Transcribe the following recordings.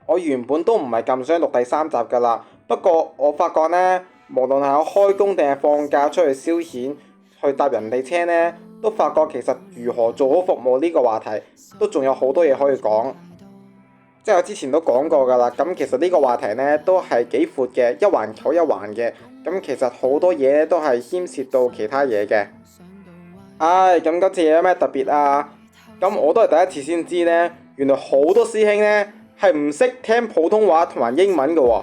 我原本都唔係咁想錄第三集㗎啦，不過我發覺呢，無論係我開工定係放假出去消遣，去搭人哋車呢，都發覺其實如何做好服務呢個話題，都仲有好多嘢可以講。即係我之前都講過㗎啦，咁其實呢個話題呢，都係幾闊嘅，一環扣一環嘅，咁其實好多嘢都係牽涉到其他嘢嘅。咁今次有咩特別啊？咁我都係第一次先知呢，原來好多師兄呢係唔識聽普通話同埋英文嘅喎。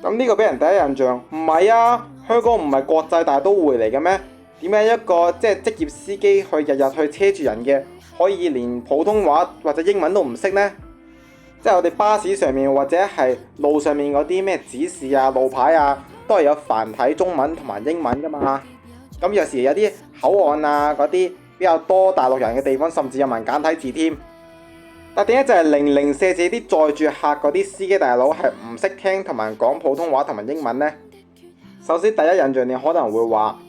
咁呢個俾人第一印象，唔係啊，香港唔係國際大都會嚟嘅咩？點解一個即係職業司機去日日去車住人嘅，可以連普通話或者英文都唔識呢？即係我哋巴士上面或者係路上面嗰啲咩指示啊、路牌啊，都係有繁體中文同埋英文噶嘛。咁有時有啲口岸啊嗰啲比較多大陸人嘅地方，甚至有埋簡體字添。但點解就係零零舍舍啲載住客嗰啲司機大佬係唔識聽同埋講普通話同埋英文呢？首先第一印象你可能會話，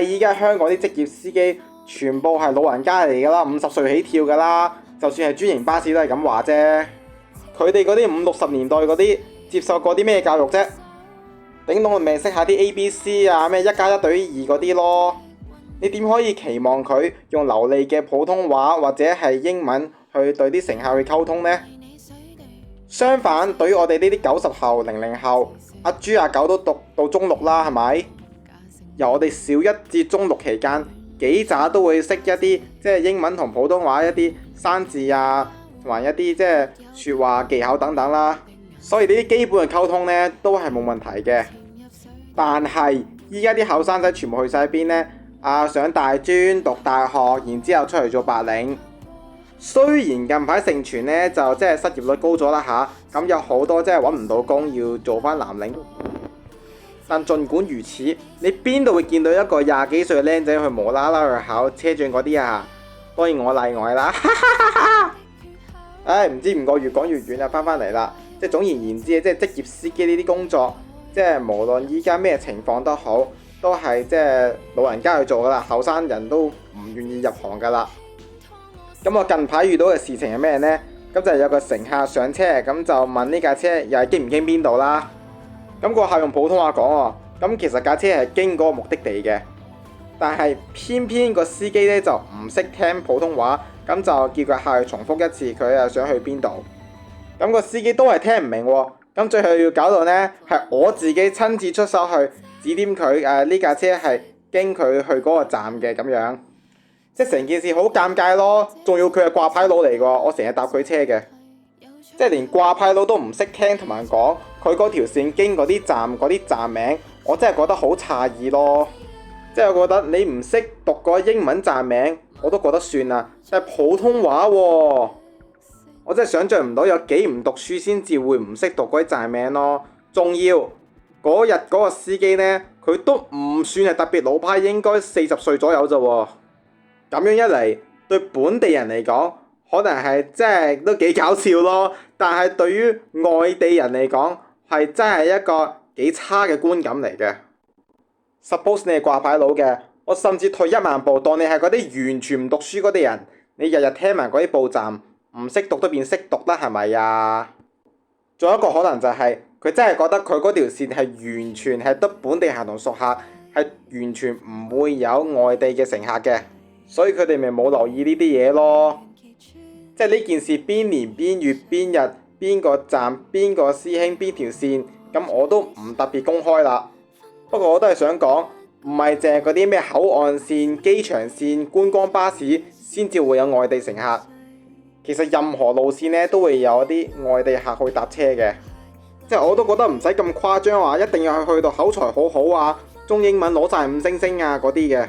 依家香港啲職業司機全部係老人家嚟㗎啦，50歲起跳㗎啦，就算係專營巴士都係咁話啫。佢哋嗰啲50、60年代嗰啲接受過啲咩教育啫？頂多咪識下啲 ABC 啊，咩1+1等於2嗰啲咯。你點可以期望佢用流利嘅普通話或者係英文去對啲乘客去溝通呢？相反，對於我哋呢啲90後、00後，阿豬阿狗都讀到中六啦，係咪？由我哋小一至中六期間，幾渣都會識一啲即係英文同普通話一啲生字啊，同埋一啲即係説話技巧等等啦。所以呢啲基本嘅溝通呢，都係冇問題嘅。但係依家啲後生仔全部去晒邊呢？上大專讀大學，然之後出嚟做白領。雖然近排盛傳呢，就即係失業率高咗啦嚇，咁有好多即係揾唔到工，要做翻藍領。但儘管如此，你邊度會見到一個20幾歲嘅僆仔去無啦啦去考車長嗰啲啊？當然我例外啦。唔知唔覺越講越遠啦，翻嚟啦。即係總而言之，即係職業司機呢啲工作，即係無論依家咩情況都好，都係即係老人家去做噶啦，後生人都唔願意入行噶啦。咁我近排遇到嘅事情係咩呢？咁就有個乘客上車，咁就問呢架車又係經唔經邊度啦。咁個客用普通話講喎，咁其實架車係經嗰個目的地嘅，但係偏偏個司機呢就唔識聽普通話，咁就叫個客去重複一次，佢又想去邊度。咁個司機都係聽唔明喎，咁最後要搞到呢，係我自己親自出手去指點佢呢架車係經佢去嗰個站嘅咁樣，即係成件事好尷尬咯。仲要佢係掛牌佬嚟㗎，我成日搭佢車嘅，即係連掛牌佬都唔識聽同埋講佢嗰條線經嗰啲站嗰啲站名，我真係覺得好詫異咯。即係我覺得你唔識讀個英文站名，我都覺得算啦，但係普通話喎。我真係想像唔到有幾唔讀書先至會唔識讀嗰啲站名咯。仲要嗰日嗰個司機呢，佢都唔算係特別老派，應該40歲左右咋喎。咁樣一嚟，對本地人嚟講，可能係真係都幾搞笑咯。但係對於外地人嚟講，係真係一個幾差嘅觀感嚟嘅。Suppose 你係掛牌佬嘅，我甚至退一萬步，當你係嗰啲完全唔讀書嗰啲人，你日日聽埋嗰啲報站。唔識讀都變識讀啦，係咪啊？仲有一個可能就係佢真係覺得佢嗰條線係完全係得本地客同熟客，係完全唔會有外地嘅乘客嘅，所以佢哋咪冇留意呢啲嘢咯。即係呢件事邊年邊月邊日邊個站邊個師兄邊條線，咁我都唔特別公開啦。不過我都係想講，唔係淨係嗰啲咩口岸線、機場線、觀光巴士先至會有外地乘客。其實任何路線咧都會有啲外地客去搭車嘅，即係我都覺得唔使咁誇張話，一定要去到口才好好啊，中英文攞晒5星星啊嗰啲嘅。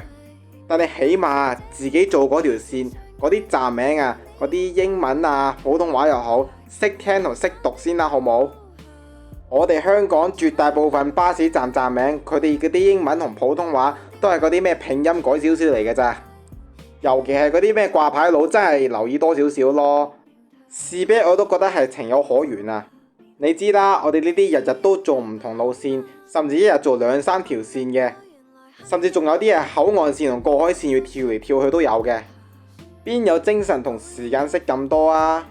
但你起碼自己做嗰條線嗰啲站名啊，嗰啲英文啊、普通話又好，識聽同識讀先啦，好冇？我哋香港絕大部分巴士站站名，佢哋嗰啲英文同普通話都係嗰啲咩拼音改少少嚟嘅咋。尤其係嗰啲咩掛牌佬，真係留意多少少咯。是非我都覺得係情有可原啊。你知啦，我哋呢啲日日都做唔同路線，甚至一日做2、3條線嘅，甚至仲有啲係口岸線同過海線要跳嚟跳去都有嘅。邊有精神同時間識咁多啊？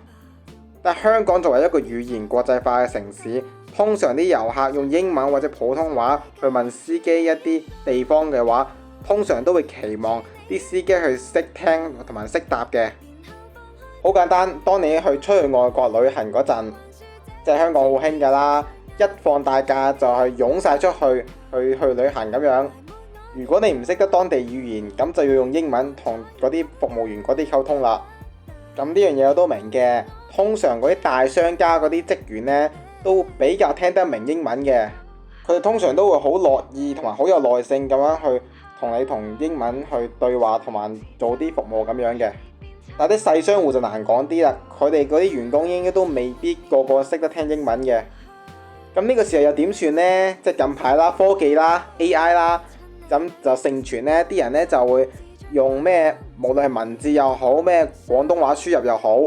但香港作為一個語言國際化嘅城市，通常啲遊客用英文或者普通話去問司機一啲地方嘅話，通常都會期望啲司機去識聽同埋識答嘅。好簡單，當你去出去外國旅行嗰陣，即係香港好興㗎啦，一放大假就係湧晒出去旅行咁樣。如果你唔識得當地語言，咁就要用英文同嗰啲服務員嗰啲溝通啦。咁呢樣嘢我都明嘅，通常嗰啲大商家嗰啲職員呢，都比較聽得明英文嘅，佢哋通常都會好樂意同埋好有耐性咁樣去同英文去對話同埋做啲服務咁樣嘅。但啲細商戶就難講啲啦，佢哋嗰啲員工應該都未必個個識得聽英文嘅。咁呢個時候又點算呢？即係近排啦，科技啦 AI 啦，咁就盛傳呢啲人呢就會用咩，無論係文字又好，咩廣東話輸入又好，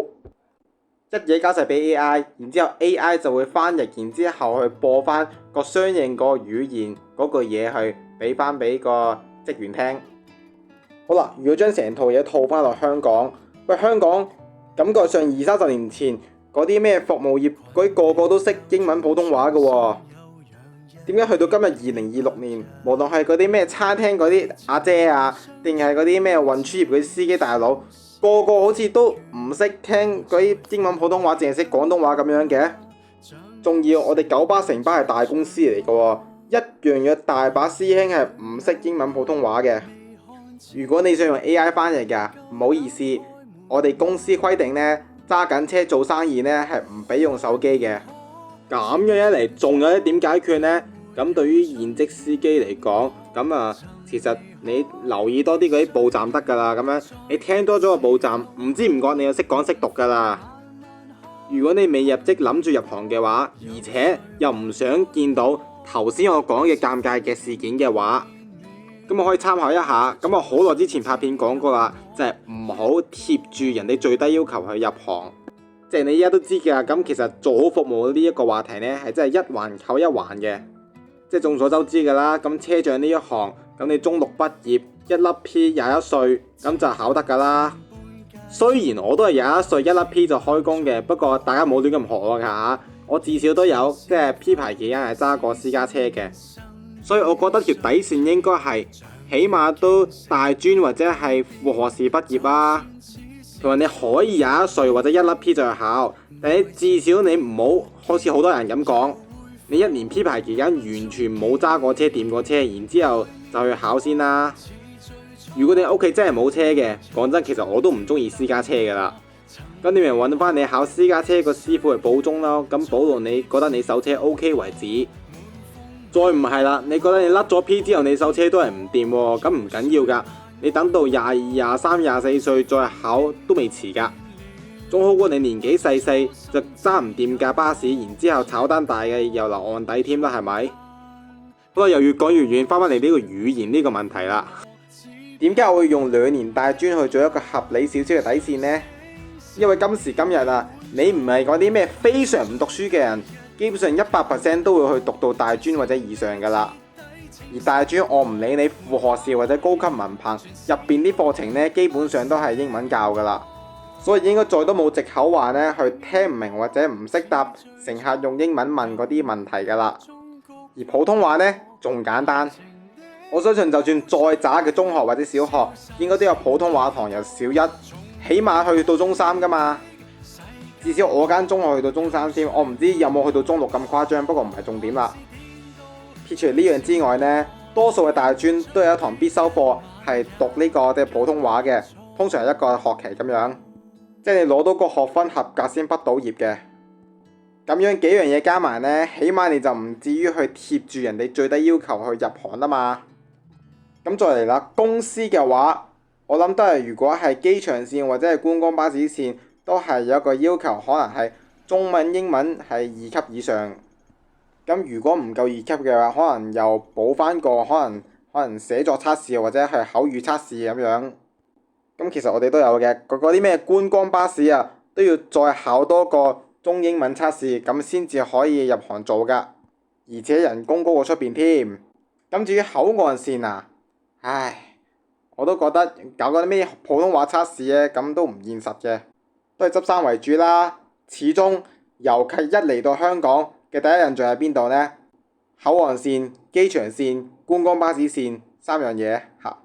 一嘢交晒俾 AI， 然之後 AI 就會翻譯，然之後去播翻個相應個語言嗰句嘢去俾翻俾個職員聽。好啦，如果將成套嘢套翻落香港，喂，香港感覺上20-30年前嗰啲咩服務業嗰啲個個都識英文普通話嘅喎，點解去到今日2026年，無論係嗰啲咩餐廳嗰啲阿姐啊，定係嗰啲咩運輸業嗰啲司機大佬，個個好似都唔識聽嗰啲英文普通話，淨係識廣東話咁樣嘅？仲要我哋九巴城巴係大公司嚟嘅喎，一樣有大把師兄係唔識英文普通話嘅。如果你想用 AI 翻譯㗎，唔好意思，我哋公司規定呢，揸緊車做生意呢係唔俾用手機嘅。咁樣一嚟，仲有一點解決呢？咁對於現職司機嚟講，咁其實你留意多啲嗰啲報站得㗎啦。咁樣你聽多咗個報站，唔知唔覺你又識講識讀㗎啦。如果你未入職諗住入行嘅話，而且又唔想見到頭先我講嘅尷尬嘅事件嘅話，咁我可以參考一下。咁我好耐之前拍片講過啦，就係唔好貼住人哋最低要求去入行。即係你依家都知㗎，咁其實做好服務呢一個話題呢，係真係一環扣一環嘅。即係眾所周知㗎啦，咁車長呢一行，咁你中六畢業，一粒 P 21歲，咁就考得㗎啦。雖然我都係21歲一粒 P 就開工嘅，不過大家冇亂咁學我㗎嚇，我至少都有即係 P 牌期間係揸過私家車嘅。所以我覺得條底線應該係起碼都大專或者係副學士畢業啊。同埋你可以21歲或者一粒 P 就去考，但係至少你唔好好似好多人咁講，你一年 P 牌期間完全冇揸過車掂過車，然之後就去考先啦。如果你屋企真係冇車嘅，講真，其實我都唔中意私家車㗎啦。咁你咪揾翻你考私家車個師傅嚟補鐘咯，咁補到你覺得你手車 OK 為止。再唔係啦，你覺得你甩咗 P 之後你手車都係唔掂喎，咁唔緊要㗎，你等到22、23、24歲再考都未遲㗎，總好過你年紀細就揸唔掂架巴士，然之後炒單大嘅又留案底添啦，係咪？不過又越講越遠，翻返嚟呢個語言呢個問題啦。點解我會用2年大專去做一個合理少少嘅底線呢？因為今時今日啊，你唔係嗰啲咩非常唔讀書嘅人，基本上100% 都會去讀到大專或者以上㗎啦。而大專我唔理你副學士或者高級文憑，入邊啲課程呢，基本上都係英文教㗎啦。所以應該再都冇藉口話呢去聽唔明或者唔識答乘客用英文問嗰啲問題㗎啦。而普通話呢，仲簡單。我相信就算再渣嘅中學或者小學，應該都有普通話堂，由小一起碼去到中3㗎嘛。至少我間中學去到中3先，我唔知有冇去到中6咁誇張，不過唔係重點啦。撇除呢樣之外呢，多數嘅大專都有一堂必修課係讀呢個嘅普通話嘅，通常係一個學期咁樣，即係你攞到個學分合格先畢到業嘅。咁樣幾樣嘢加埋呢，起碼你就唔至於去貼住人哋最低要求去入行啊嘛。咁再嚟啦，公司嘅話，我諗都係如果係機場線或者係觀光巴士線，都係有一個要求，可能係中文英文係2級以上。咁如果唔夠2級嘅話，可能又補翻個可能寫作測試或者係口語測試咁樣。咁其實我哋都有嘅，嗰啲咩觀光巴士啊，都要再考多個中英文測試，咁先至可以入行做㗎。而且人工高過出邊添。咁至於口岸線啊，唉，我都覺得搞嗰啲咩普通話測試咧，咁都唔現實嘅，都係執生為主啦。始終遊客一嚟到香港嘅第一印象係邊度呢？口岸線、機場線、觀光巴士線三樣嘢嚇。